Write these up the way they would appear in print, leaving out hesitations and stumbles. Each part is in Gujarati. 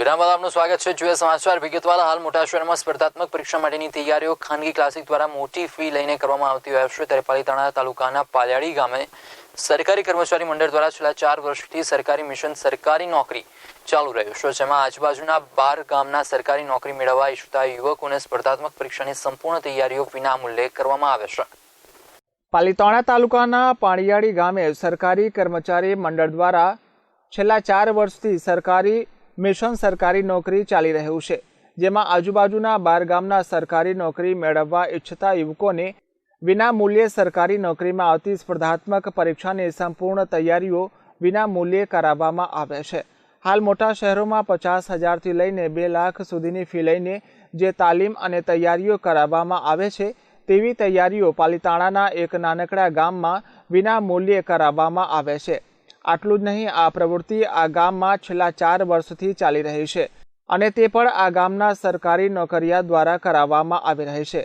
વિરામ બાદ આપનું સ્વાગત છે। જોઈએ સમાચાર વિગતવાર। હાલ મોટા શહેરમાં સ્પર્ધાત્મક પરીક્ષા માટેની તૈયારીઓ ખાનગી ક્લાસિક દ્વારા મોટી ફી લઈને કરવામાં આવતી હોય છે। ત્યારે પાલીતાણા તાલુકાના પાલિયાળી ગામે સરકારી કર્મચારી મંડળ દ્વારા છેલ્લા 4 વર્ષથી સરકારી મિશન સરકારી નોકરી ચાલુ રહ્યું છે, જેમાં આજુબાજુના 12 ગામના સરકારી નોકરી મેળવવા ઈચ્છતા યુવકોને સ્પર્ધાત્મક પરીક્ષાની સંપૂર્ણ તૈયારીઓ વિનામૂલ્યે કરવામાં આવે છે। પાલીતાણા તાલુકાના પાલિયાળી ગામે સરકારી કર્મચારી મંડળ દ્વારા છેલ્લા 4 વર્ષથી સરકારી મિશન સરકારી નોકરી ચાલી રહ્યું છે, જેમાં આજુબાજુના 12 ગામના સરકારી નોકરી મેળવવા ઈચ્છતા યુવકોને વિના મૂલ્યે સરકારી નોકરીમાં આવતી સ્પર્ધાત્મક પરીક્ષાની સંપૂર્ણ તૈયારીઓ વિના મૂલ્યે કરાવવામાં આવે છે। હાલ મોટા શહેરોમાં 50,000થી લઈને 2 લાખ સુધીની ફી લઈને જે તાલીમ અને તૈયારીઓ કરાવવામાં આવે છે, તેવી તૈયારીઓ પાલીતાણાના એક નાનકડા ગામમાં વિના મૂલ્યે કરાવવામાં આવે છે। આટલું જ નહીં, આ પ્રવૃત્તિ આ ગામમાં છેલ્લા 4 વર્ષથી ચાલી રહી છે અને તે પણ આ ગામના સરકારી નોકરિયાત દ્વારા કરાવવામાં આવી રહી છે।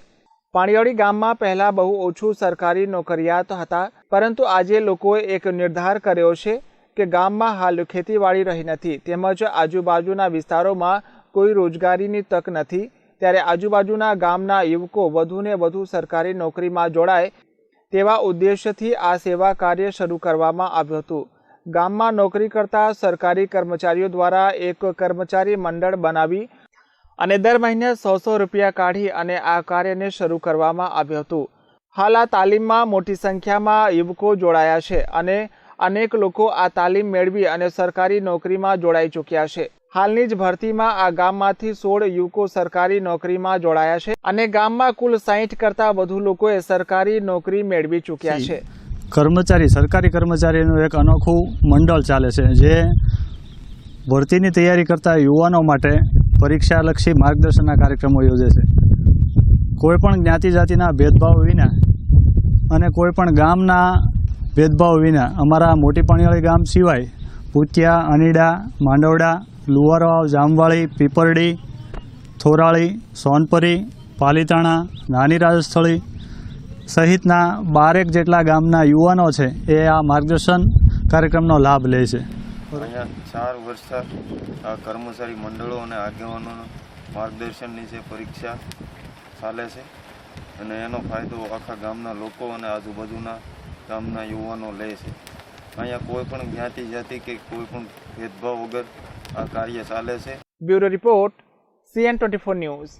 પાલિયાળી ગામમાં પહેલા બહુ ઓછું સરકારી નોકરિયાત હતા, પરંતુ આજે લોકોએ એક નિર્ધાર કર્યો છે કે ગામમાં હાલ ખેતીવાડી રહી નથી, તેમજ આજુબાજુના વિસ્તારોમાં કોઈ રોજગારીની તક નથી। ત્યારે આજુબાજુના ગામના યુવકો વધુને વધુ સરકારી નોકરીમાં જોડાય તેવા ઉદ્દેશ્યથી આ સેવા કાર્ય શરૂ કરવામાં આવ્યું હતું। ગામમાં નોકરી કરતા સરકારી કર્મચારીઓ દ્વારા એક કર્મચારી મંડળ બનાવી અને દર મહિને 100 રૂપિયા કાઢી અને આ કાર્યને શરૂ કરવામાં આવ્યું હતું। હાલ આ તાલીમમાં મોટી સંખ્યામાં યુવકો જોડાયા છે અને અનેક લોકો આ તાલીમ મેળવી અને સરકારી નોકરીમાં જોડાઈ ચૂક્યા છે। હાલની જ ભરતીમાં આ ગામમાંથી 16 યુવકો સરકારી નોકરીમાં જોડાયા છે અને ગામમાં કુલ 60 કરતાં વધુ લોકોએ સરકારી નોકરી મેળવી ચૂક્યા છે। સરકારી કર્મચારીનું એક અનોખું મંડળ ચાલે છે, જે ભરતીની તૈયારી કરતા યુવાનો માટે પરીક્ષાલક્ષી માર્ગદર્શનના કાર્યક્રમો યોજે છે। કોઈપણ જ્ઞાતિ જાતિના ભેદભાવ વિના અને કોઈપણ ગામના ભેદભાવ વિના અમારા મોટી પાલિયાળી ગામ સિવાય ભૂતિયા, અનીડા, માંડવડા, લુવારવાવ, જામવાળી, પીપરડી, થોરાળી, સોનપરી, પાલીતાણા, નાની રાજસ્થળી સહિતના 12 જેટલા ગામના યુવાનો છે એ આ માર્ગદર્શન કાર્યક્રમનો લાભ લે છે। અહીંયા 4 વર્ષ આ કર્મચારી મંડળો અને આગેવાનોના માર્ગદર્શનની જે પરીક્ષા ચાલે છે અને એનો ફાયદો આખા ગામના લોકો અને આજુબાજુના ગામના યુવાનો લે છે। અહીંયા કોઈ પણ જ્ઞાતિ જાતિ કે કોઈ પણ ભેદભાવ વગર આ કાર્ય ચાલે છે। Bureau report CN24 news.